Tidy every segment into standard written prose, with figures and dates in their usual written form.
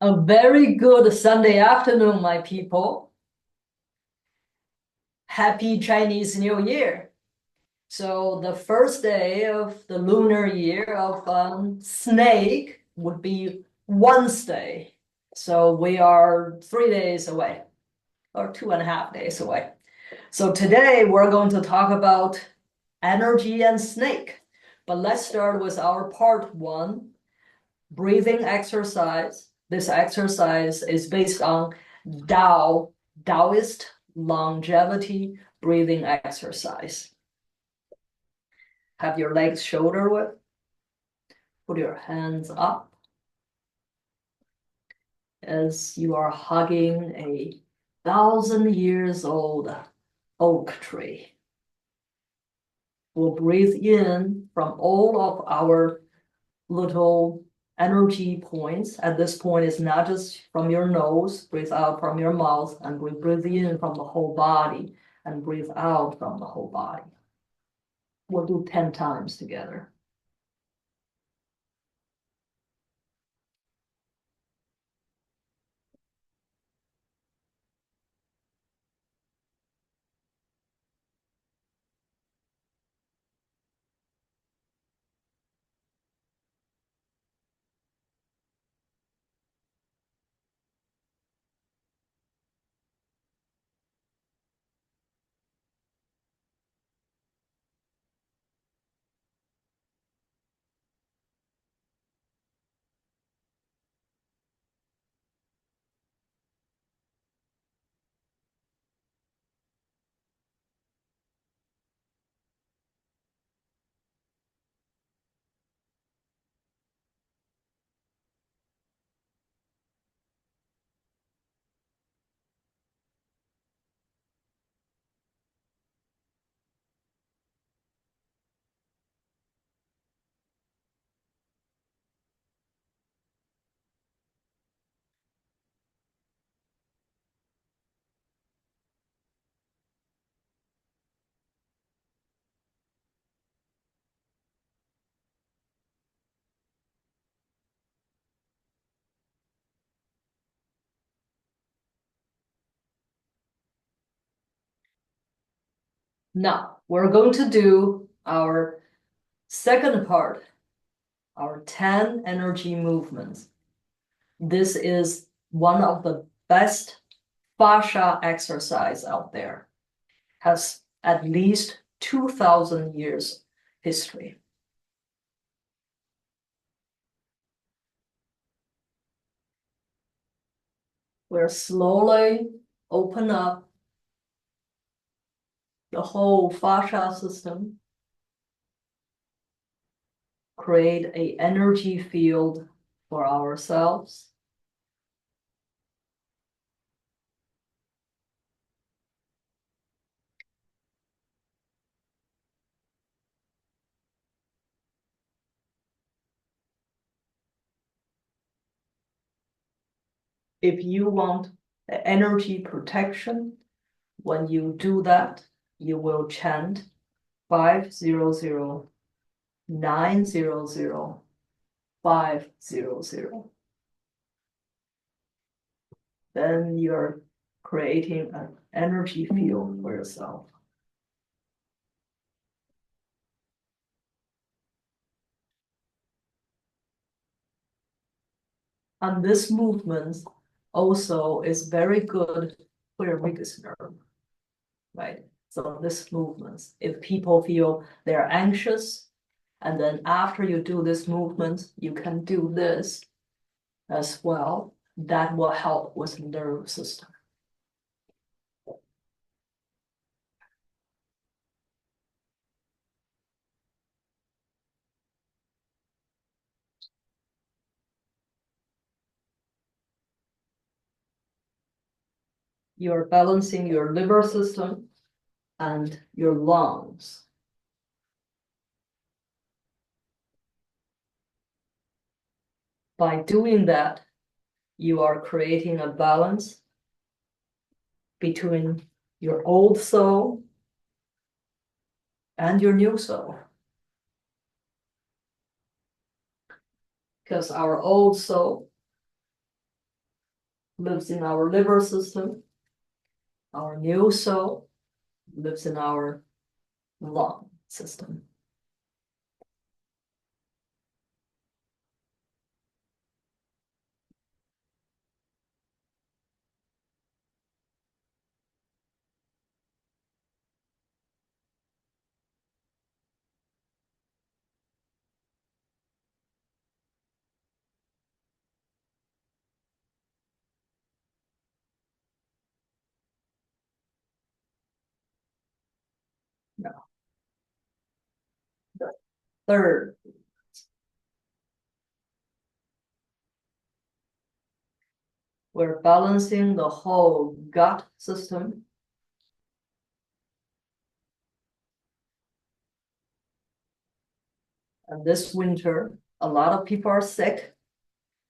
A very good Sunday afternoon, my people. Happy Chinese New Year. So the first day of the lunar year of snake would be Wednesday. So we are 3 days away, or 2.5 days away. So today we're going to talk about energy and snake. But let's start with our part one, breathing exercise. This exercise is based on Taoist longevity breathing exercise. Have your legs shoulder width. Put your hands up as you are hugging a 1,000 years old oak tree. We'll breathe in from all of our little energy points. At this point, it's not just from your nose, breathe out from your mouth, and we breathe in from the whole body and breathe out from the whole body. We'll do 10 times together. Now, we're going to do our second part, our 10 energy movements. This is one of the best fascia exercise out there. Has at least 2,000 years history. We're slowly open up the whole fascia system, create an energy field for ourselves. If you want energy protection, when you do that, you will chant 500, 900, 500. Then you're creating an energy field for yourself. And this movement also is very good for your vagus nerve, right? So this movement, if people feel they're anxious, and then after you do this movement, you can do this as well. That will help with the nerve system. You're balancing your liver system and your lungs. By doing that, you are creating a balance between your old soul and your new soul. Because our old soul lives in our liver system. Our mucil lives in our lung system. Now, the third, we're balancing the whole gut system. And this winter, a lot of people are sick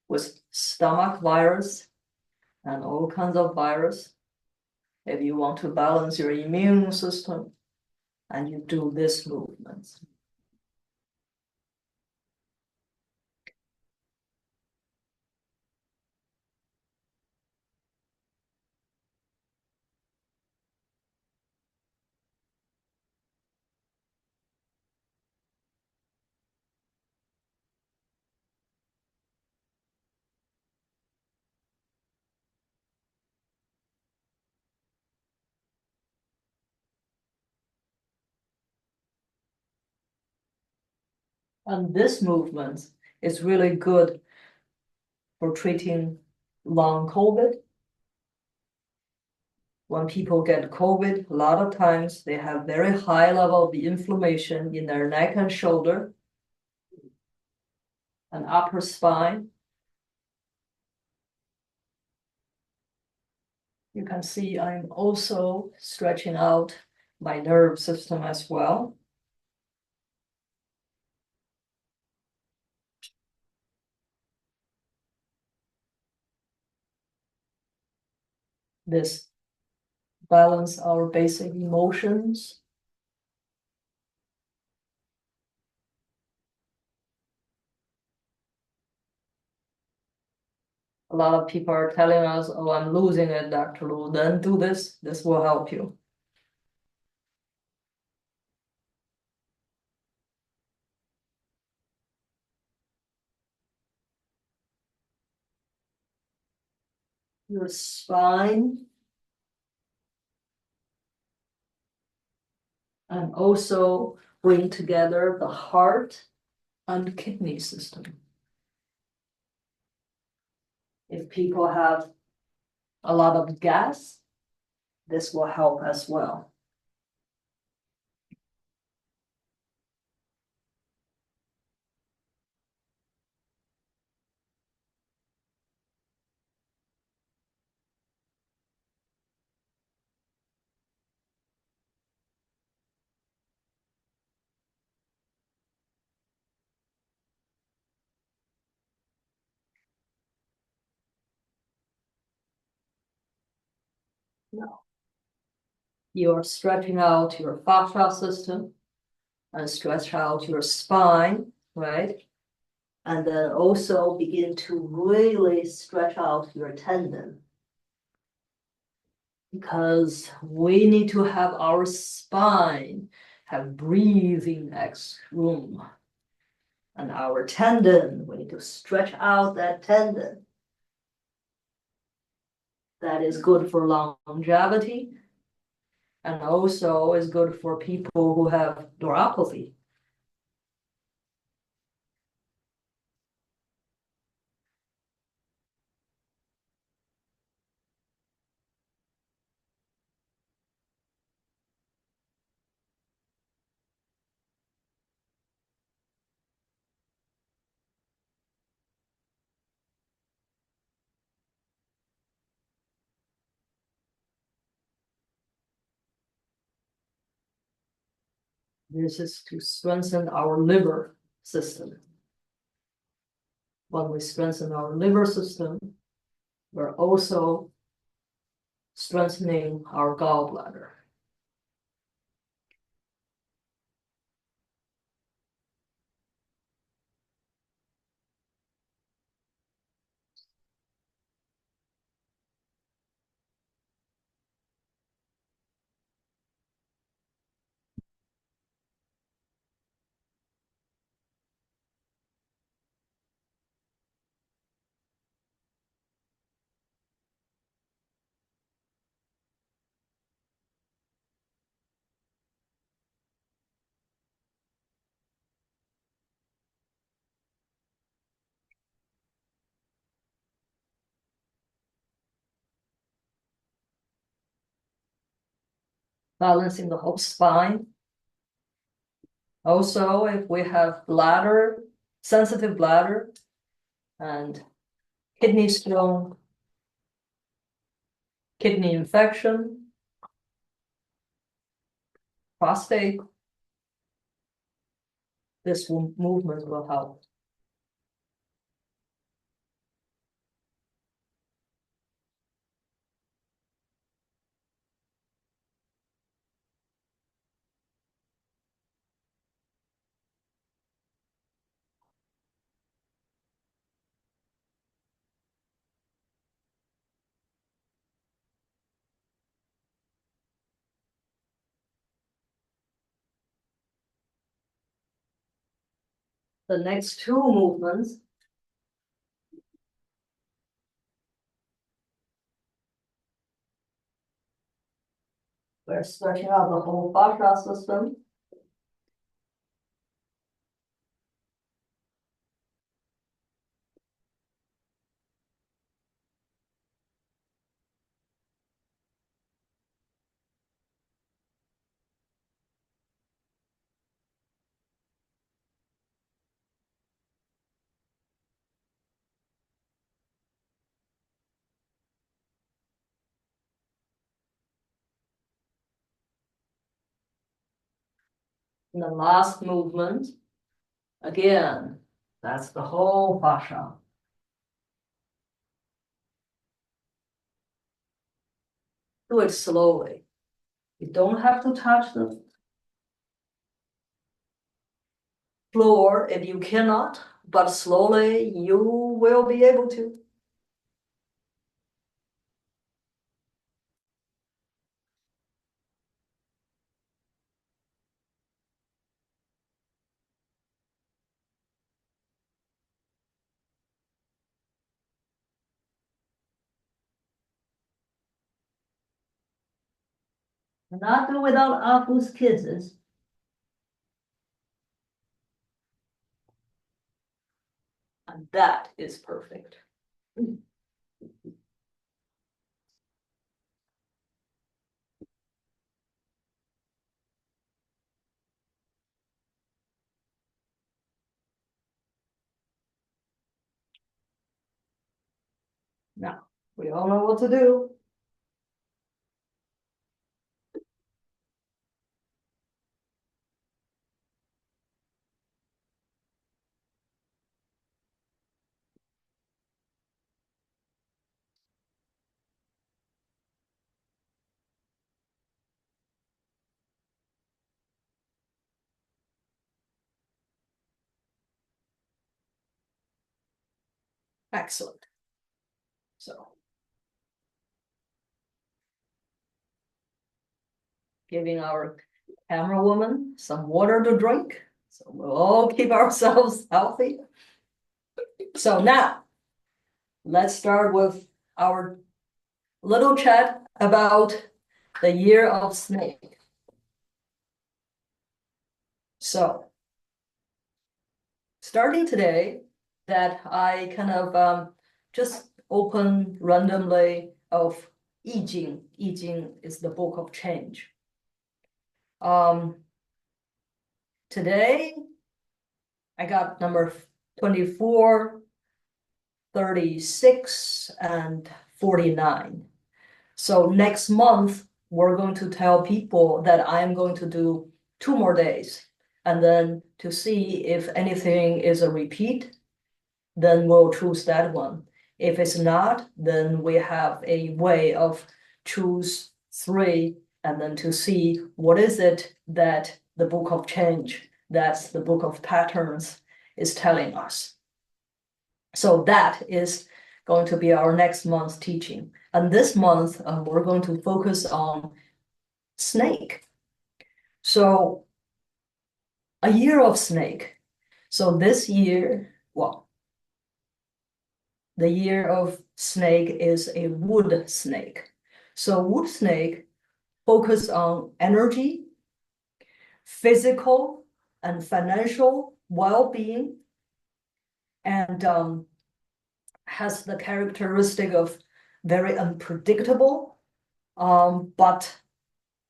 with stomach virus and all kinds of virus. If you want to balance your immune system, and you do this movement. And this movement is really good for treating long COVID. When people get COVID, a lot of times they have very high level of inflammation in their neck and shoulder and upper spine. You can see I'm also stretching out my nerve system as well. This balance our basic emotions. A lot of people are telling us, oh, I'm losing it, Dr. Lu, then do this. This will help you. Your spine. And also bring together the heart and kidney system. If people have a lot of gas, this will help as well. Now, you're stretching out your fascia system and stretch out your spine, right? And then also begin to really stretch out your tendon. Because we need to have our spine have breathing room. And our tendon, we need to stretch out that tendon. That is good for longevity and also is good for people who have neuropathy. This is to strengthen our liver system. When we strengthen our liver system, we're also strengthening our gallbladder. balancing the whole spine. Also, if we have bladder, sensitive bladder and kidney stone, kidney infection, prostate, this movement will help. The next two movements, we're stretching out the whole fascia system. And the last movement, again, that's the whole fascia. Do it slowly. You don't have to touch the floor if you cannot, but slowly you will be able to. Not do without Apu's kisses. And that is perfect. Now, we all know what to do. Excellent. So, giving our camera woman some water to drink. So we'll all keep ourselves healthy. So now, let's start with our little chat about the year of snake. So, starting today, that I kind of just open randomly of I Ching. I Ching is the book of change. Today, I got number 24, 36, and 49. So next month, we're going to tell people that I'm going to do 2 more days. And then to see if anything is a repeat, then we'll choose that one. If it's not, then we have a way of choose 3 and then to see what is it that the book of change, that's the book of patterns, is telling us. So that is going to be our next month's teaching. And this month, we're going to focus on snake. So a year of snake. So this year, well, the year of snake is a wood snake. So wood snake focus on energy, physical and financial well-being, and has the characteristic of very unpredictable, but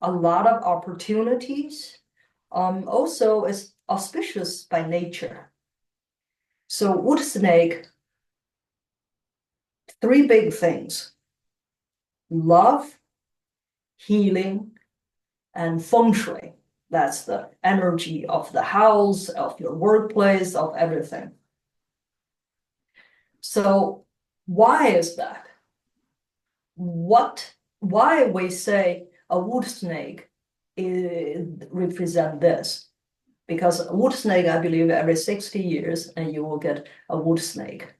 a lot of opportunities. Also, it's auspicious by nature. So wood snake, three big things: love, healing, and feng shui. That's the energy of the house, of your workplace, of everything. So why is that? Why we say a wood snake represent this? Because a wood snake, I believe, every 60 years, and you will get a wood snake.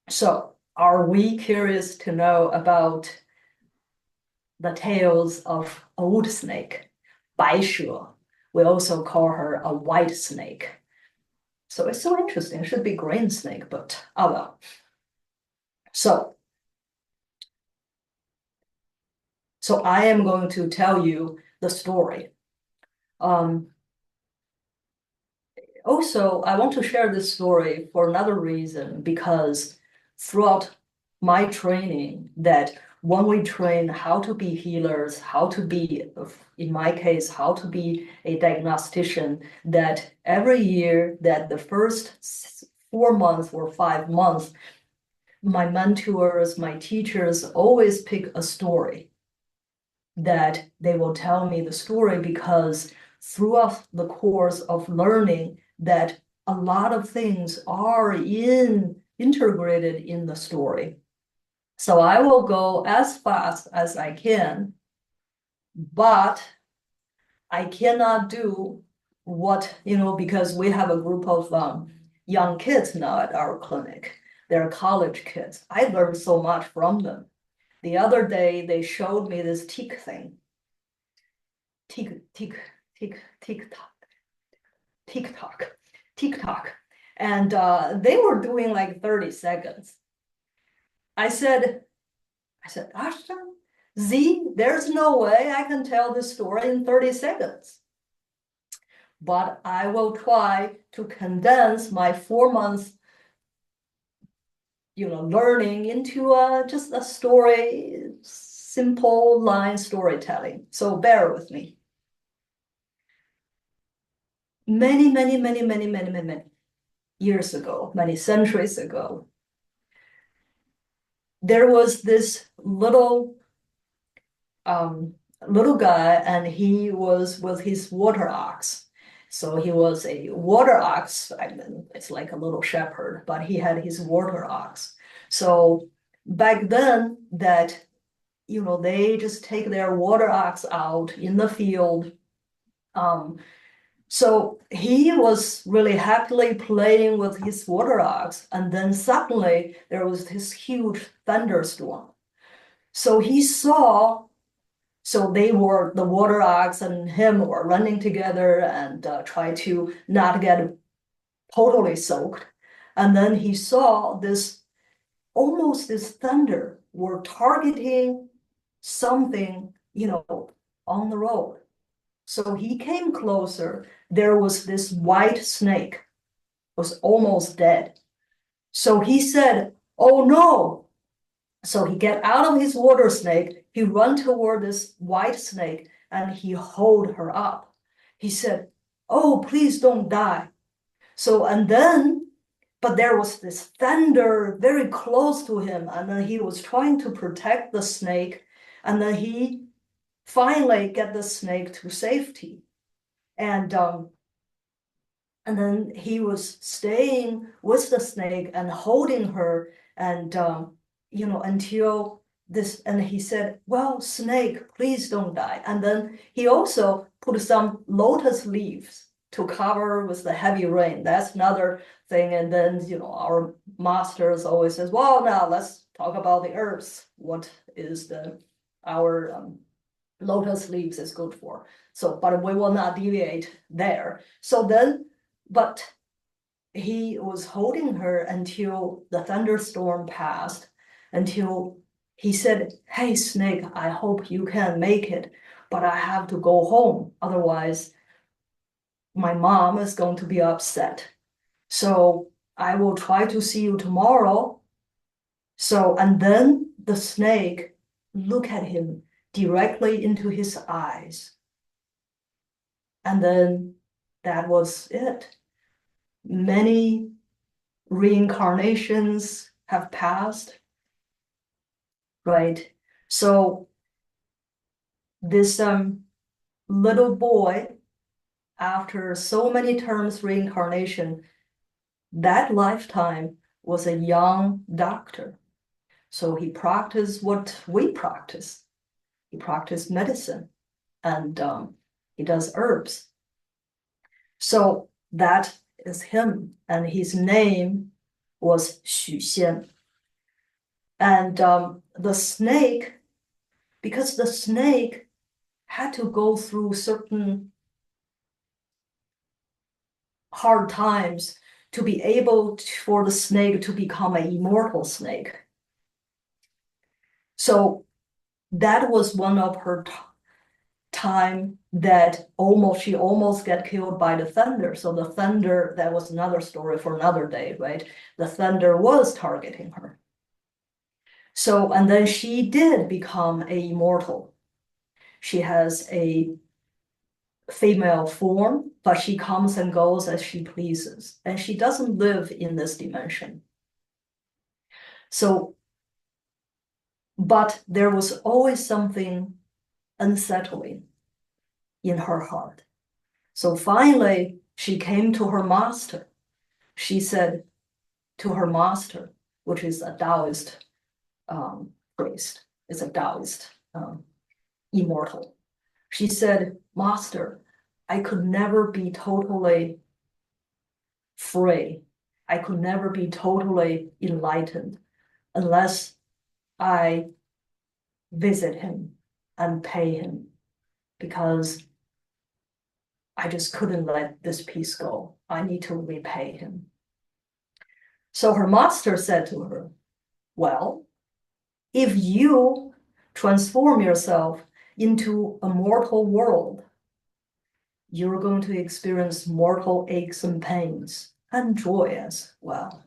So are we curious to know about the tales of a wood snake, 白蛇? We also call her a white snake. So it's so interesting. It should be green snake, but oh well. So I am going to tell you the story. Also, I want to share this story for another reason, because throughout my training, that when we train how to be healers, how to be, in my case, how to be a diagnostician, that every year that the first 4 months or 5 months, my mentors, my teachers always pick a story that they will tell me the story, because throughout the course of learning that a lot of things are integrated in the story. So I will go as fast as I can, but I cannot do what, because we have a group of young kids now at our clinic. They're college kids. I learned so much from them. The other day, they showed me this tick thing. Tick, tick, tick, tick, tock, tick tock, tick tock. And they were doing like 30 seconds. I said, Ashton, Z, there's no way I can tell this story in 30 seconds. But I will try to condense my 4 months learning into just a story, simple line storytelling. So bear with me. Many, many, many, many, many, many, many years ago, many centuries ago, there was this little guy, and he was with his water ox. So he was a water ox. I mean, it's like a little shepherd, but he had his water ox. So back then, that they just take their water ox out in the field. So he was really happily playing with his water ox, and then suddenly there was this huge thunderstorm. So he saw, so the water ox and him were running together and try to not get totally soaked. And then he saw almost this thunder were targeting something, on the road. So he came closer. There was this white snake, was almost dead. So he said, "Oh no." So he get out of his water snake, he run toward this white snake, and he hold her up. He said, "Oh, please don't die." So, but there was this thunder very close to him, and then he was trying to protect the snake, and then he finally get the snake to safety. And then he was staying with the snake and holding her, and until this, and he said, "Well, snake, please don't die." And then he also put some lotus leaves to cover with the heavy rain. That's another thing. And then our masters always says, "Well, now let's talk about the herbs. What is our lotus leaves is good for." So, but we will not deviate there. So then, but he was holding her until the thunderstorm passed, until he said, "Hey, snake, I hope you can make it, but I have to go home. Otherwise, my mom is going to be upset. So I will try to see you tomorrow." So, and then the snake look at him directly into his eyes. And then that was it. Many reincarnations have passed, right? So this little boy, after so many terms reincarnation, that lifetime was a young doctor. So he practiced what we practice. He practiced medicine and he does herbs. So that is him, and his name was Xu Xian. And the snake, because the snake had to go through certain hard times to be able for the snake to become an immortal snake. So that was one of her time that she almost got killed by the thunder. So the thunder, that was another story for another day, right? The thunder was targeting her. So, and then she did become a immortal. She has a female form, but she comes and goes as she pleases, and she doesn't live in this dimension. So, but there was always something unsettling in her heart. So finally, she came to her master. She said to her master, which is a Taoist priest, it's a Taoist immortal. She said, Master, I could never be totally free. I could never be totally enlightened unless I visit him and pay him, because I just couldn't let this piece go. I need to repay him. So her master said to her, well, if you transform yourself into a mortal world, you're going to experience mortal aches and pains and joy as well.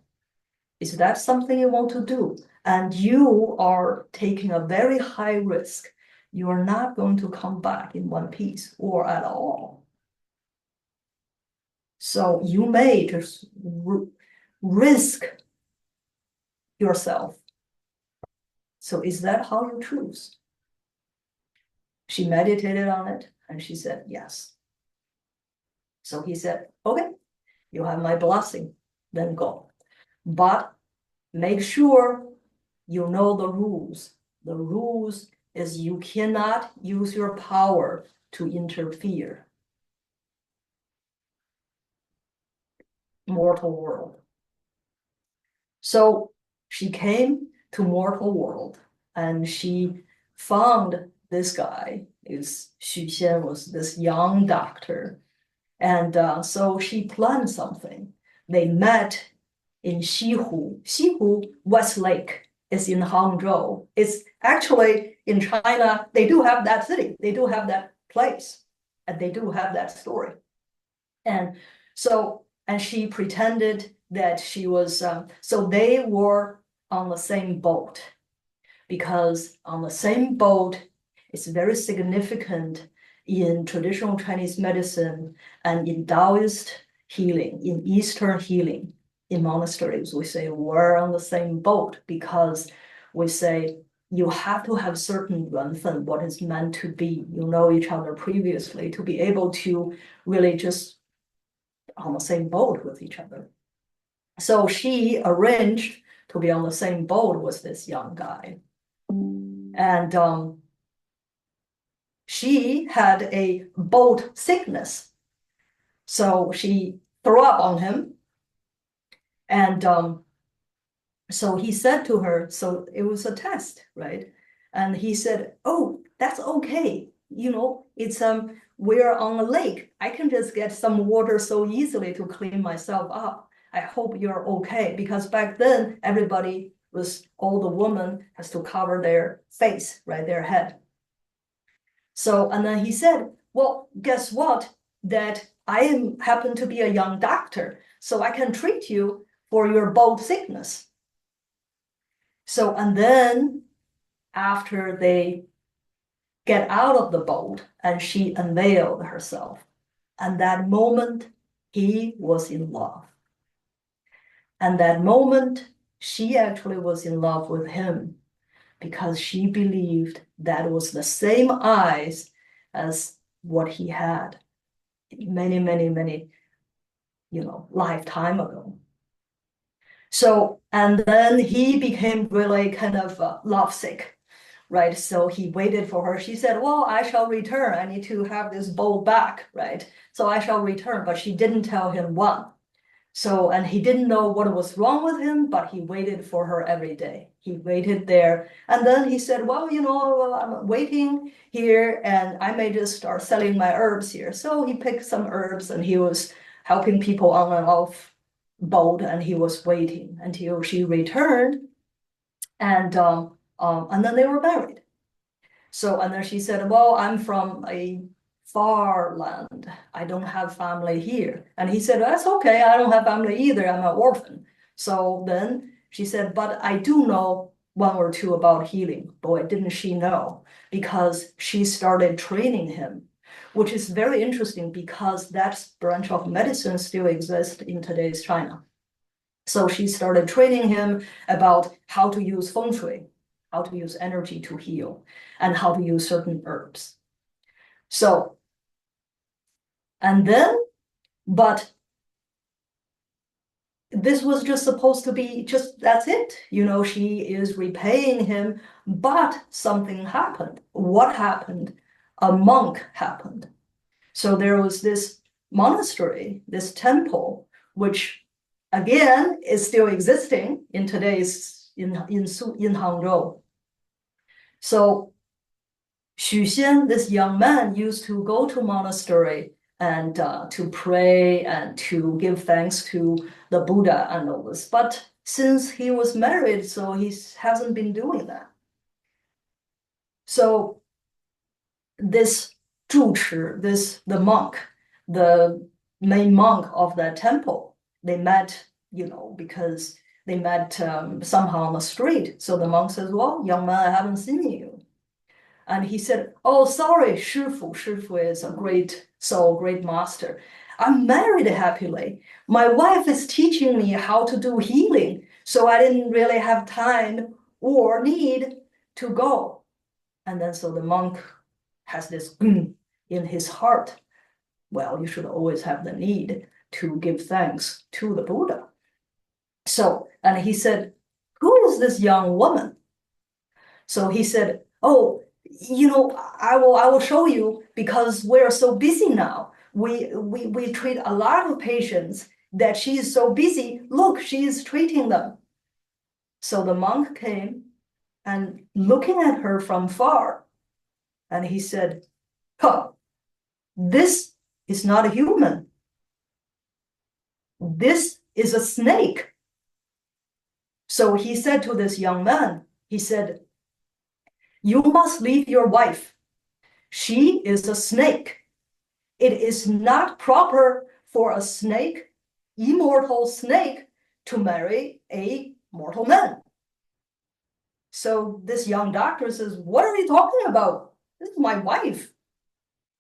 Is that something you want to do? And you are taking a very high risk. You are not going to come back in one piece or at all. So you may just risk yourself. So is that how you choose? She meditated on it and she said, yes. So he said, okay, you have my blessing, then go. But make sure you know the rules. The rules is you cannot use your power to interfere. Mortal world. So she came to mortal world and she found this guy. Xu Xian was this young doctor. And so she planned something. They met in Xihu. Xihu, West Lake, is in Hangzhou. It's actually in China, they do have that city. They do have that place. And they do have that story. And so, and she pretended that she was, so they were on the same boat, because on the same boat, it's very significant in traditional Chinese medicine and in Taoist healing, in Eastern healing, in monasteries, we say we're on the same boat, because we say you have to have certain yuanfen, what is meant to be, you know each other previously, to be able to really just on the same boat with each other. So she arranged to be on the same boat with this young guy. And she had a boat sickness. So she threw up on him. And so he said to her, so it was a test, right? And he said, oh, that's okay. You know, it's we're on a lake. I can just get some water so easily to clean myself up. I hope you're okay. Because back then, everybody was, all the women has to cover their face, right, their head. So, and then he said, well, guess what? That I happen to be a young doctor, so I can treat you for your boat sickness. So, and then after they get out of the boat and she unveiled herself. And that moment, he was in love. And that moment, she actually was in love with him because she believed that was the same eyes as what he had many, many, many, lifetime ago. So, and then he became really kind of lovesick, right? So he waited for her. She said, well, I shall return. I need to have this bowl back, right? So I shall return, but she didn't tell him when. So, and he didn't know what was wrong with him, but he waited for her every day. He waited there. And then he said, well, I'm waiting here and I may just start selling my herbs here. So he picked some herbs and he was helping people on and off boat and he was waiting until she returned. And then they were married. So, and then she said, well, I'm from a far land. I don't have family here. And he said, that's okay. I don't have family either. I'm an orphan. So then she said, but I do know one or two about healing. Boy, didn't she know? Because she started training him, which is very interesting because that branch of medicine still exists in today's China. So she started training him about how to use Feng Shui, how to use energy to heal, and how to use certain herbs. So, and then, but this was just supposed to be just that's it. She is repaying him, but something happened. What happened? A monk happened. So there was this monastery, this temple, which again is still existing in today's in Hangzhou. So Xu Xian, this young man, used to go to monastery and to pray and to give thanks to the Buddha and all this. But since he was married, so he hasn't been doing that. So this Zhu the monk, the main monk of that temple, they met, because they met somehow on the street. So the monk says, well, young man, I haven't seen you. And he said, oh, sorry, Shifu. Shifu is a great soul, great master. I'm married happily. My wife is teaching me how to do healing, so I didn't really have time or need to go. And then so the monk has this in his heart. Well, you should always have the need to give thanks to the Buddha. So, and he said, who is this young woman? So he said, oh, I will show you because we're so busy now. We treat a lot of patients that she is so busy. Look, she is treating them. So the monk came and looking at her from far, and he said, huh, this is not a human. This is a snake. So he said to this young man, he said, you must leave your wife. She is a snake. It is not proper for a snake, immortal snake, to marry a mortal man. So this young doctor says, what are you talking about? This is my wife.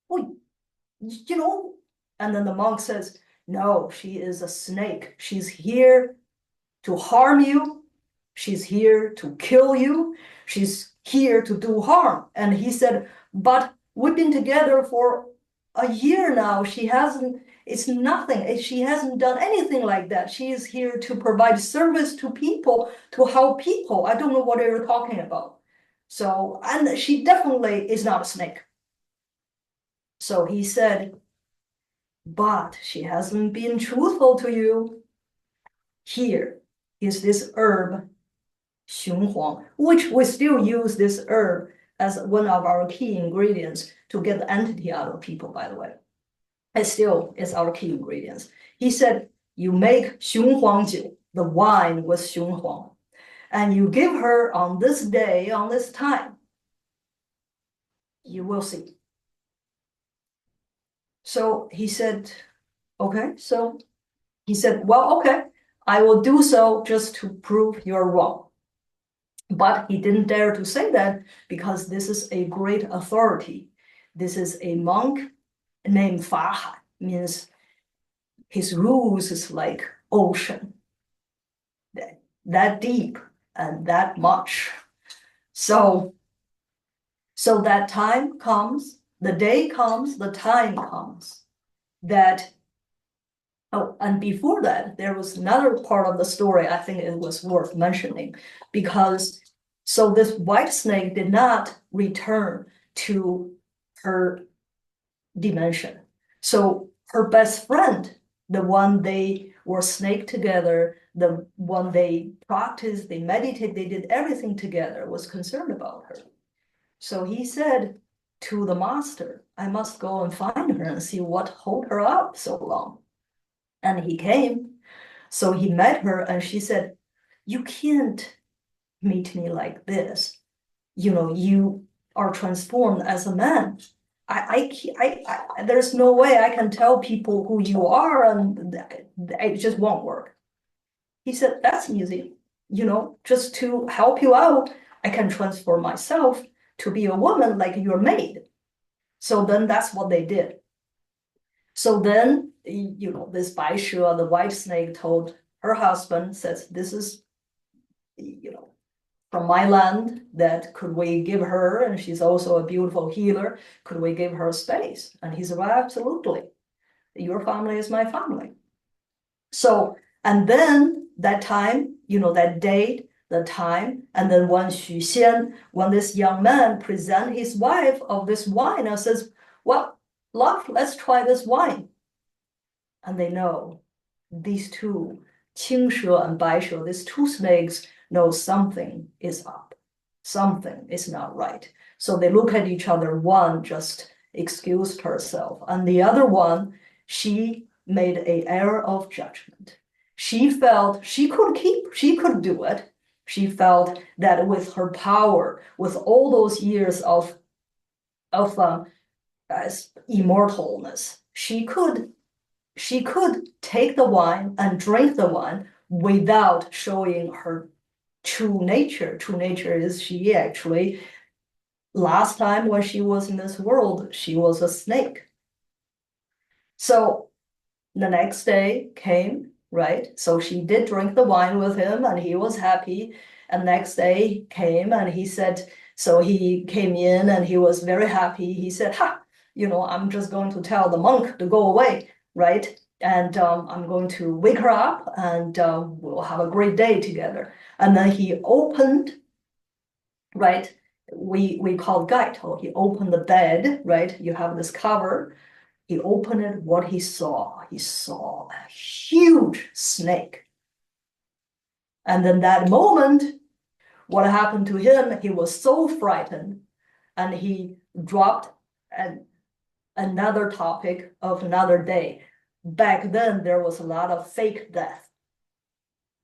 Well, and then the monk says, no, she is a snake. She's here to harm you. She's here to kill you. She's here to do harm. And he said, but we've been together for a year now. It's nothing. She hasn't done anything like that. She is here to provide service to people, to help people. I don't know what you're talking about. So, and she definitely is not a snake. So he said, but she hasn't been truthful to you. Here is this herb, Xionhuang, which we still use this herb as one of our key ingredients to get the entity out of people, by the way. It still is our key ingredients. He said, you make Xionhuang the wine with Xionhuang, and you give her on this day, on this time. You will see. So he said, okay. So he said, well, okay, I will do so just to prove you're wrong. But he didn't dare to say that because this is a great authority. This is a monk named Faha, means his rules is like ocean, that deep and that much. So, so that time comes, the day comes, the time comes that, oh, and before that, there was another part of the story I think it was worth mentioning because so this white snake did not return to her dimension. So her best friend, the one they were snake together, the one they practiced, they meditated, they did everything together, was concerned about her. So he said to the master, I must go and find her and see what hold her up so long. And he came. So he met her and she said, you can't meet me like this. You are transformed as a man. There's no way I can tell people who you are, and it just won't work. He said, that's easy. Just to help you out, I can transform myself to be a woman like your maid. So then that's what they did. So then, this Bai Shi, the white snake, told her husband, says, this is, from my land, that could we give her, and she's also a beautiful healer, could we give her space? And he said, well, absolutely. Your family is my family. So, and then that time, that date, the time, and then when Xu Xian, when this young man present his wife of this wine and says, well, love, let's try this wine. And they know these two, Qing She and Bai She, these two snakes know something is up. Something is not right. So they look at each other. One just excused herself, and the other one, she made an error of judgment. She felt she could do it. She felt that with her power, with all those years of immortalness, she could take the wine and drink the wine without showing her true nature. True nature is she actually, last time when she was in this world, she was a snake. So the next day came, right? So she did drink the wine with him and he was happy. And next day came and he said, so he came in and he was very happy. He said, I'm just going to tell the monk to go away, right? And I'm going to wake her up and we'll have a great day together. And then he opened, right? We call gaito. He opened the bed, right? You have this cover. He opened it. What he saw a huge snake. And then that moment, what happened to him? He was so frightened, and he dropped another topic of another day. Back then, there was a lot of fake death.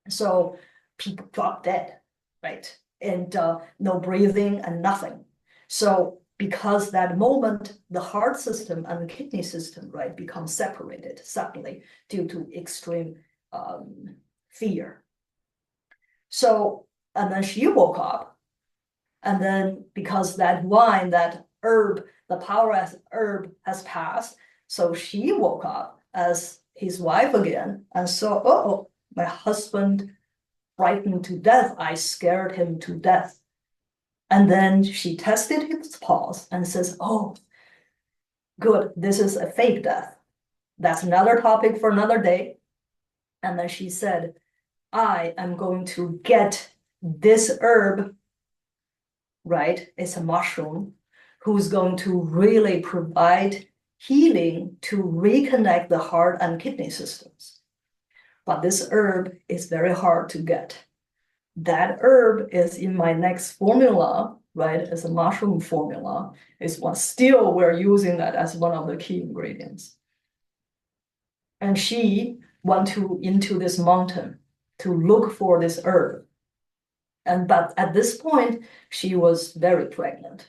So people dropped dead, right? And no breathing and nothing. So because that moment, the heart system and the kidney system, right, become separated suddenly due to extreme fear. So, and then she woke up, and then because that wine, that herb, the power as herb has passed, so she woke up as his wife again and saw, oh, my husband frightened to death. I scared him to death. And then she tested his pulse and says, oh, good, this is a fake death. That's another topic for another day. And then she said, I am going to get this herb, right? It's a mushroom, who's going to really provide healing to reconnect the heart and kidney systems. But this herb is very hard to get. That herb is in my next formula, right? As a mushroom formula, is what still we're using that as one of the key ingredients. And she went into this mountain to look for this herb. But at this point, she was very pregnant.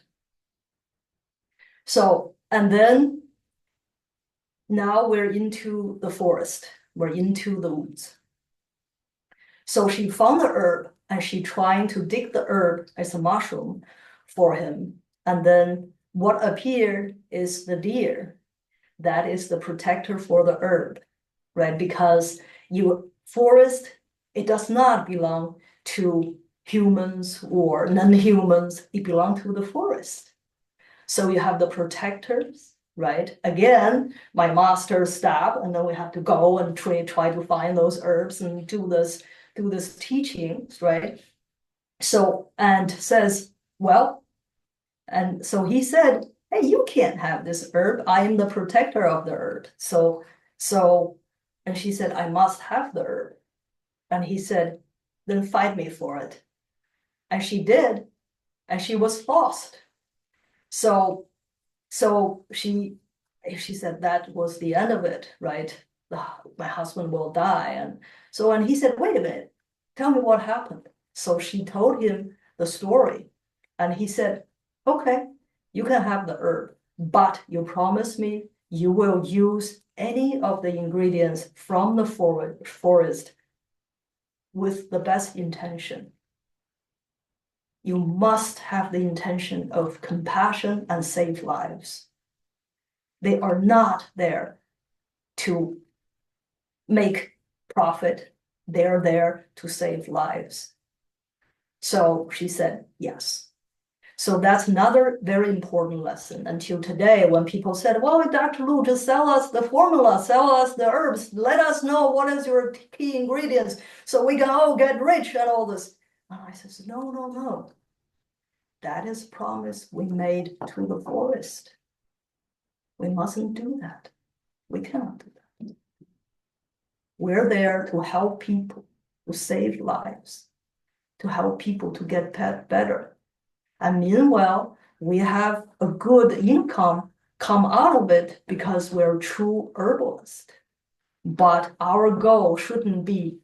So, and then now we're into the forest, we're into the woods. So she found the herb and she trying to dig the herb as a mushroom for him. And then what appeared is the deer. That is the protector for the herb, right? Because your forest, it does not belong to humans or non-humans, it belongs to the forest. So you have the protectors, right? Again, my master stop, and then we have to go and try to find those herbs and do this teachings, right? So, and says, well, and so he said, hey, you can't have this herb. I am the protector of the herb. So, and she said, I must have the herb. And he said, then fight me for it. And she did, and she was lost. So, so she said that was the end of it, right? My husband will die. And he said, wait a minute, tell me what happened. So she told him the story. And he said, okay, you can have the herb, but you promise me you will use any of the ingredients from the forest with the best intention. You must have the intention of compassion and save lives. They are not there to make profit. They're there to save lives. So she said, yes. So that's another very important lesson. Until today, when people said, well, Dr. Lu, just sell us the formula, sell us the herbs, let us know what is your key ingredients so we can all get rich and all this. And I said, no. That is a promise we made to the forest. We mustn't do that. We cannot do that. We're there to help people, to save lives, to help people to get better. And meanwhile, we have a good income come out of it because we're true herbalists. But our goal shouldn't be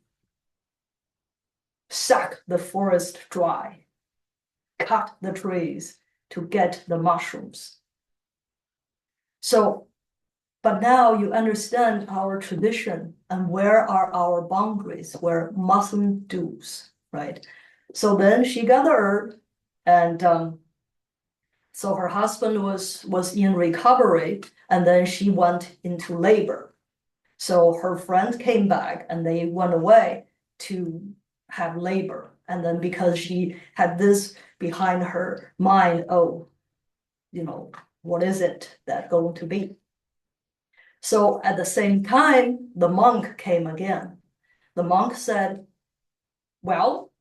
suck the forest dry, cut the trees to get the mushrooms. So, but now you understand our tradition and where are our boundaries, where mustn't do's, right? So then she got the herb, and so her husband was in recovery, and then she went into labor. So her friend came back, and they went away to have labor. And then because she had this behind her mind, oh, what is it that going to be? So at the same time, the monk came again. The monk said, well,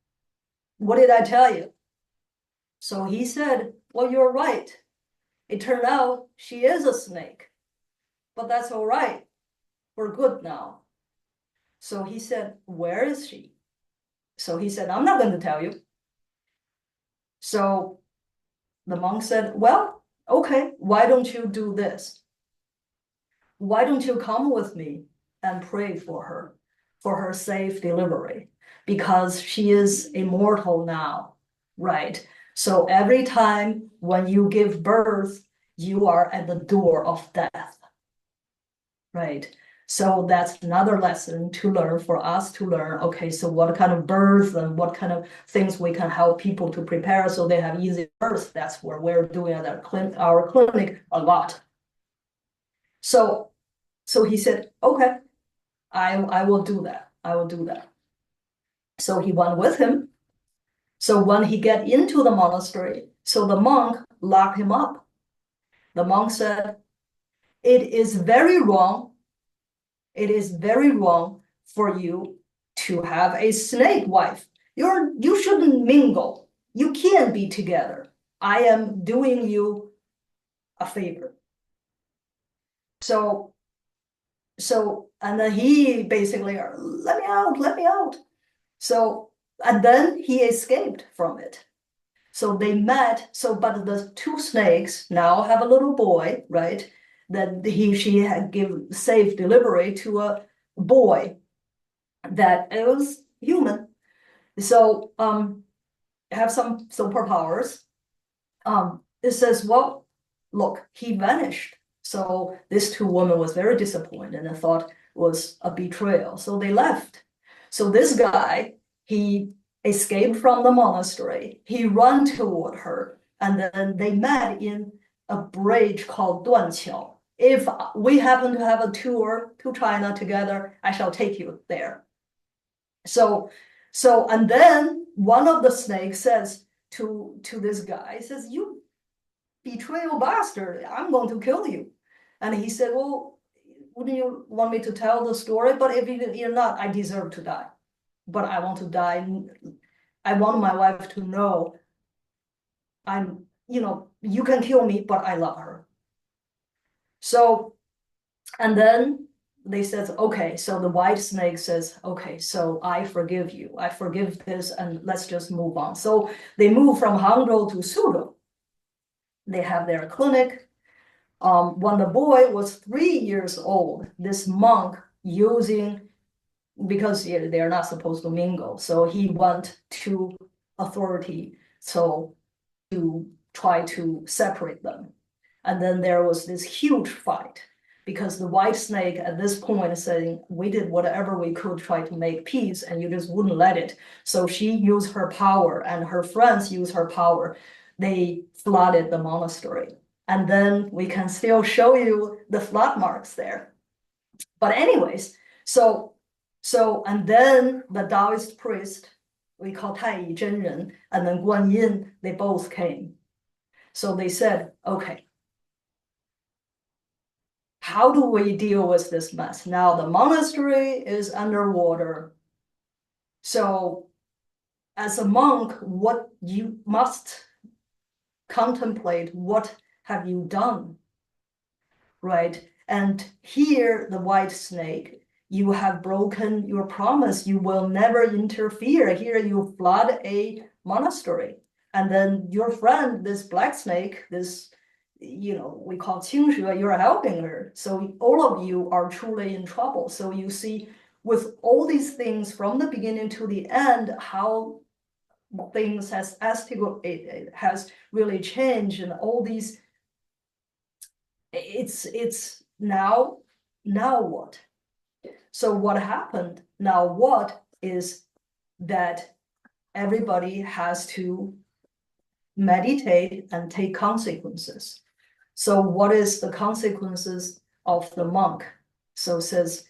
what did I tell you? So he said, well, you're right. It turned out she is a snake, but that's all right. We're good now. So he said, where is she? So he said, I'm not going to tell you. So the monk said, well, okay, why don't you do this? Why don't you come with me and pray for her safe delivery? Because she is immortal now, right? So every time when you give birth, you are at the door of death, right? So that's another lesson to learn for us to learn. Okay, so what kind of birth and what kind of things we can help people to prepare so they have easy birth. That's what we're doing at our clinic a lot. So he said, okay, I will do that. I will do that. So he went with him. So when he get into the monastery, so the monk locked him up. The monk said, it is very wrong. It is very wrong for you to have a snake wife. You shouldn't mingle. You can't be together. I am doing you a favor. So, and then he basically, let me out. So, and then he escaped from it. So they met, but the two snakes now have a little boy, right? That she had given safe delivery to a boy that it was human. So have some superpowers. It says, well, look, he vanished. So these two women was very disappointed and thought it was a betrayal. So they left. So this guy, he escaped from the monastery. He ran toward her, and then they met in a bridge called Duanqiao. If we happen to have a tour to China together, I shall take you there. So, and then one of the snakes says to this guy, says, "You betrayal bastard, I'm going to kill you." And he said, "Well, wouldn't you want me to tell the story? But if you're not, I deserve to die. But I want to die. I want my wife to know you can kill me, but I love her." So, and then they says, okay, so the white snake says, okay, so I forgive you. I forgive this, and let's just move on. So they move from Hangzhou to Suzhou. They have their clinic. When the boy was 3 years old, this monk because they're not supposed to mingle, so he went to authority to try to separate them. And then there was this huge fight because the white snake at this point is saying, we did whatever we could try to make peace and you just wouldn't let it. So she used her power and her friends used her power. They flooded the monastery. And then we can still show you the flood marks there. But anyways, and then the Taoist priest, we call Taiyi Zhenren, and then Guan Yin, they both came. So they said, okay, how do we deal with this mess? Now the monastery is underwater. So as a monk, what you must contemplate, what have you done, right? And here, the white snake, you have broken your promise. You will never interfere. Here you flood a monastery. And then your friend, this black snake, this, we call Qingshui, you're helping her. So all of you are truly in trouble. So you see, with all these things from the beginning to the end, how things it has really changed, and all these, it's now what? So what happened now? What is that everybody has to meditate and take consequences. So what is the consequences of the monk? So says,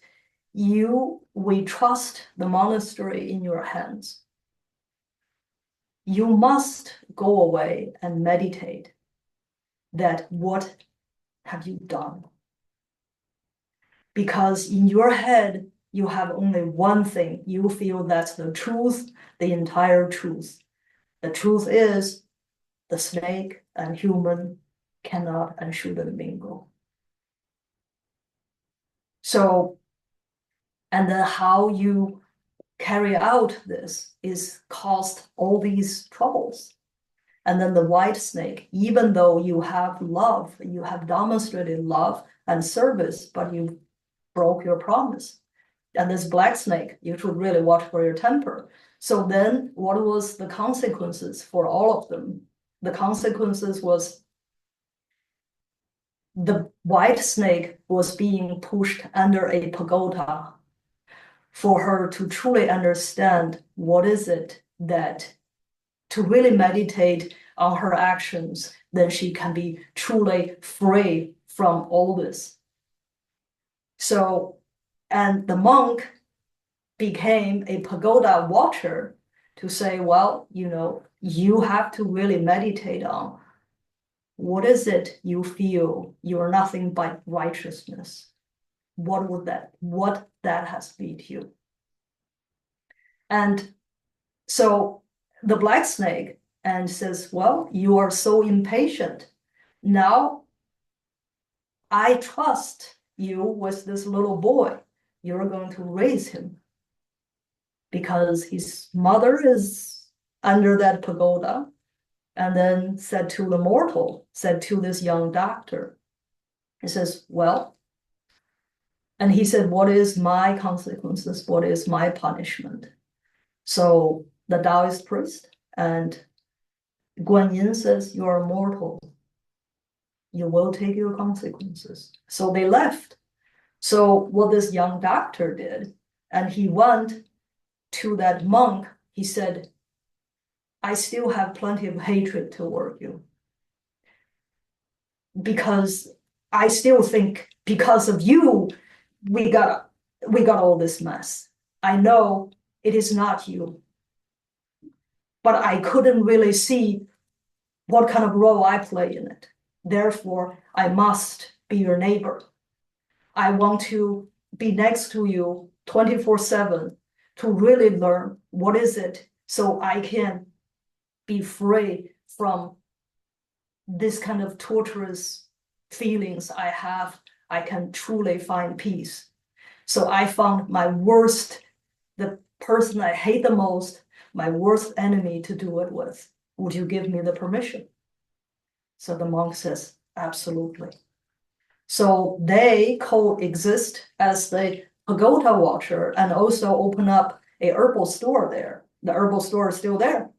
we trust the monastery in your hands. You must go away and meditate that what have you done? Because in your head, you have only one thing. You feel that's the truth, the entire truth. The truth is the snake and human cannot and shouldn't mingle. So, and then how you carry out this is caused all these troubles. And then the white snake, even though you have love, you have demonstrated love and service, but you broke your promise. And this black snake, you should really watch for your temper. So then what was the consequences for all of them? The consequences was the white snake was being pushed under a pagoda for her to truly understand what is it that to really meditate on her actions, then she can be truly free from all this. So, and the monk became a pagoda watcher to say, well, you have to really meditate on what is it you feel you're nothing but righteousness. What that has beat you. And so the black snake and says, well, you are so impatient. Now I trust you with this little boy. You're going to raise him because his mother is under that pagoda. And then said to this young doctor, he says, well, and he said, what is my consequences? What is my punishment? So the Taoist priest and Guan Yin says, you are mortal. You will take your consequences. So they left. So what this young doctor did, and he went to that monk, he said, I still have plenty of hatred toward you. Because I still think because of you, we got all this mess. I know it is not you, but I couldn't really see what kind of role I play in it. Therefore, I must be your neighbor. I want to be next to you 24/7 to really learn what is it so I can be free from this kind of torturous feelings I have. I can truly find peace. So I found my worst, the person I hate the most, my worst enemy to do it with. Would you give me the permission? So the monk says, absolutely. So they coexist as the pagoda watcher and also open up a herbal store there. The herbal store is still there.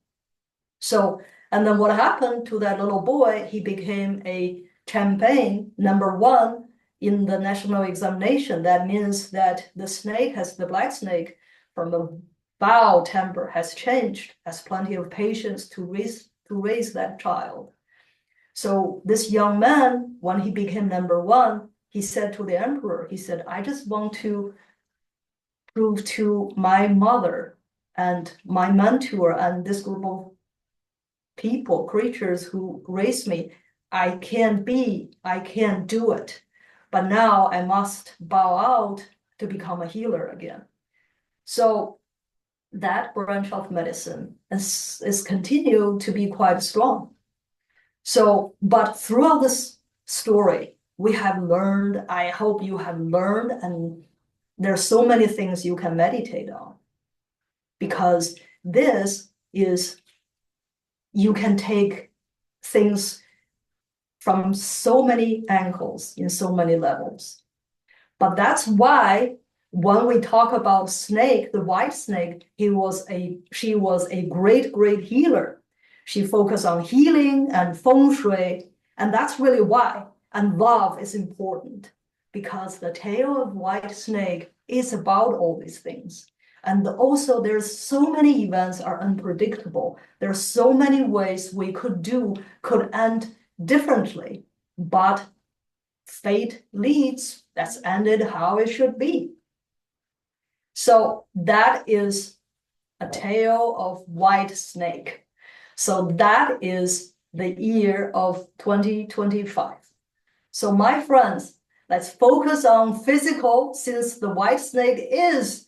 So, and then what happened to that little boy? He became a champion #1 in the national examination. That means that the black snake from the Bao temper has changed, has plenty of patience to raise that child. So this young man, when he became #1, he said to the emperor, he said, I just want to prove to my mother and my mentor and this group of people, creatures who raised me, I can do it. But now I must bow out to become a healer again. So that branch of medicine is continued to be quite strong. So, but throughout this story, we have learned, I hope you have learned, and there's so many things you can meditate on. Because this is, you can take things from so many angles in so many levels. But that's why when we talk about snake, the white snake, she was a great, great healer. She focused on healing and Feng Shui, and that's really why. And love is important because the tale of white snake is about all these things. And also there's so many events are unpredictable. There's so many ways we could end differently, but fate leads, that's ended how it should be. So that is a tale of white snake. So that is the year of 2025. So my friends, let's focus on physical, since the white snake is,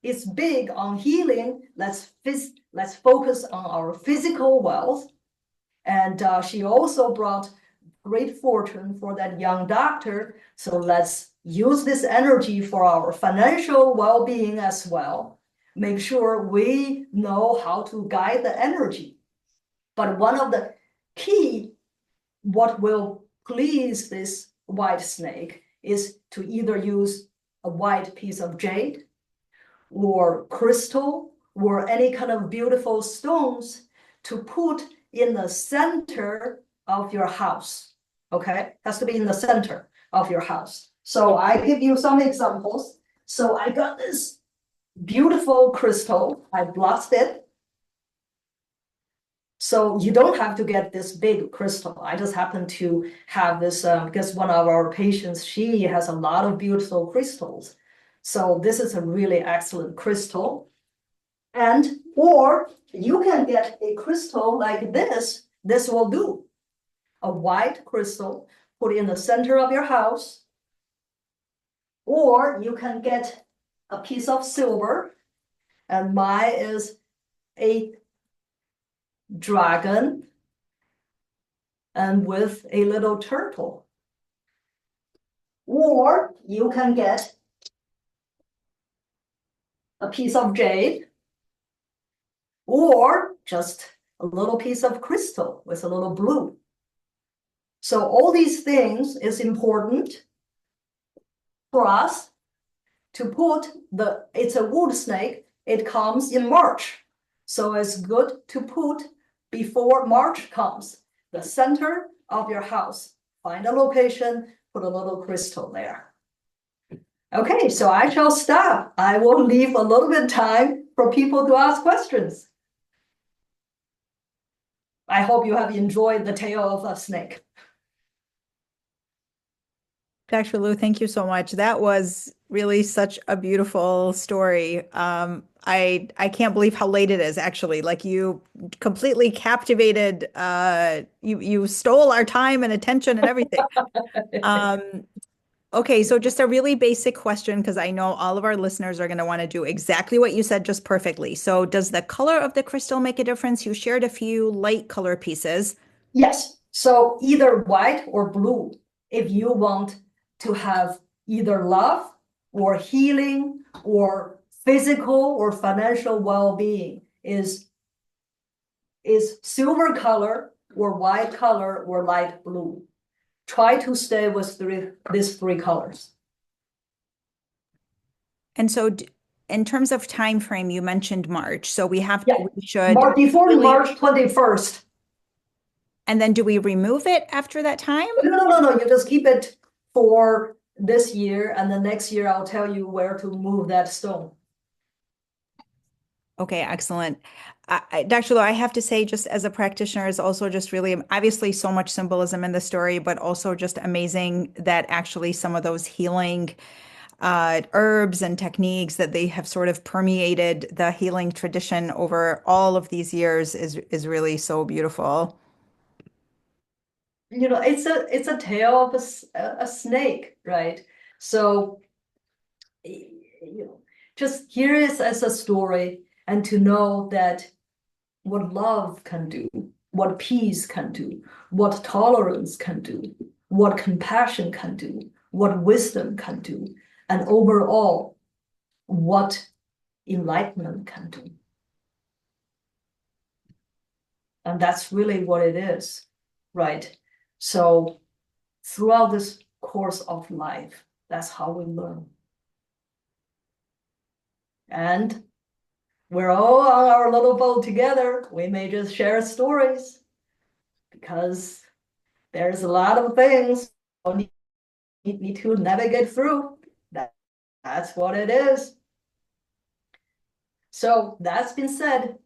it's big on healing. Let's focus on our physical wealth. And she also brought great fortune for that young doctor. So let's use this energy for our financial well-being as well. Make sure we know how to guide the energy. But one of the key, what will please this white snake is to either use a white piece of jade or crystal or any kind of beautiful stones to put in the center of your house. Okay, has to be in the center of your house. So I give you some examples. So I got this beautiful crystal. I blessed it. So you don't have to get this big crystal. I just happen to have this because one of our patients, she has a lot of beautiful crystals. So this is a really excellent crystal. Or you can get a crystal like this. This will do. A white crystal put in the center of your house. Or you can get a piece of silver. And mine is a dragon and with a little turtle. Or you can get a piece of jade or just a little piece of crystal with a little blue. So all these things is important for us to put it's a wood snake. It comes in March. So it's good to put before March comes, the center of your house. Find a location, put a little crystal there. Okay, so I shall stop. I will leave a little bit time for people to ask questions. I hope you have enjoyed the tale of a snake. Dr. Lu, thank you so much. That was really such a beautiful story. I can't believe how late it is, actually. Like you completely captivated, you stole our time and attention and everything. Um, okay, so just a really basic question, because I know all of our listeners are going to want to do exactly what you said just perfectly. So does the color of the crystal make a difference? You shared a few light color pieces. Yes, so either white or blue, if you want to have either love or healing or physical or financial well-being, is silver color or white color or light blue. Try to stay with these three colors. And so in terms of time frame, you mentioned March. So Yeah, we should before really, March 21st. and then do we remove it after that time? No, you just keep it for this year, and the next year I'll tell you where to move that stone. Okay, excellent. Dr. Lowe, I have to say, just as a practitioner, is also just really obviously so much symbolism in the story, but also just amazing that actually some of those healing herbs and techniques that they have sort of permeated the healing tradition over all of these years is really so beautiful. You know, it's a tale of a snake, right? So, you know, just hear it as a story and to know that what love can do, what peace can do, what tolerance can do, what compassion can do, what wisdom can do, and overall, what enlightenment can do. And that's really what it is, right? So throughout this course of life, that's how we learn. And we're all on our little boat together. We may just share stories because there's a lot of things we need to navigate through. That's what it is. So that's been said,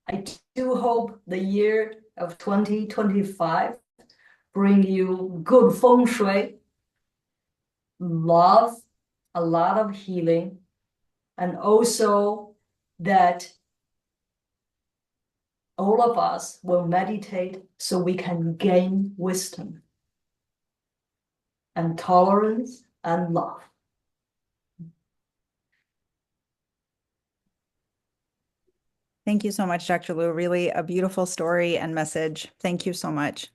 I do hope the year of 2025 bring you good feng shui, love, a lot of healing, and also that all of us will meditate so we can gain wisdom and tolerance and love. Thank you so much, Dr. Lu. Really a beautiful story and message. Thank you so much.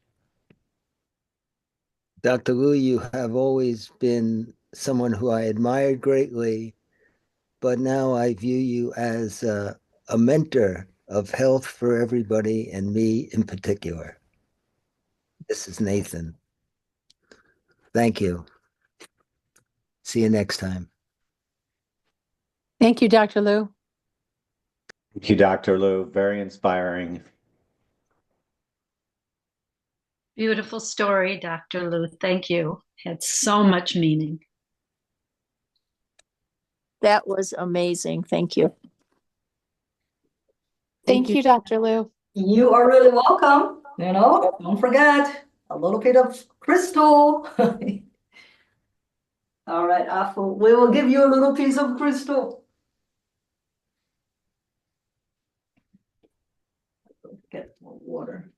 Dr. Lu, you have always been someone who I admired greatly, but now I view you as a mentor of health for everybody and me in particular. This is Nathan. Thank you. See you next time. Thank you, Dr. Lu. Thank you, Dr. Lu. Very inspiring. Beautiful story, Dr. Lu. Thank you. Had so much meaning. That was amazing. Thank you. Thank you, Dr. Lu. You are really welcome. You know, don't forget a little bit of crystal. All right, Apple, we will give you a little piece of crystal. Get more water.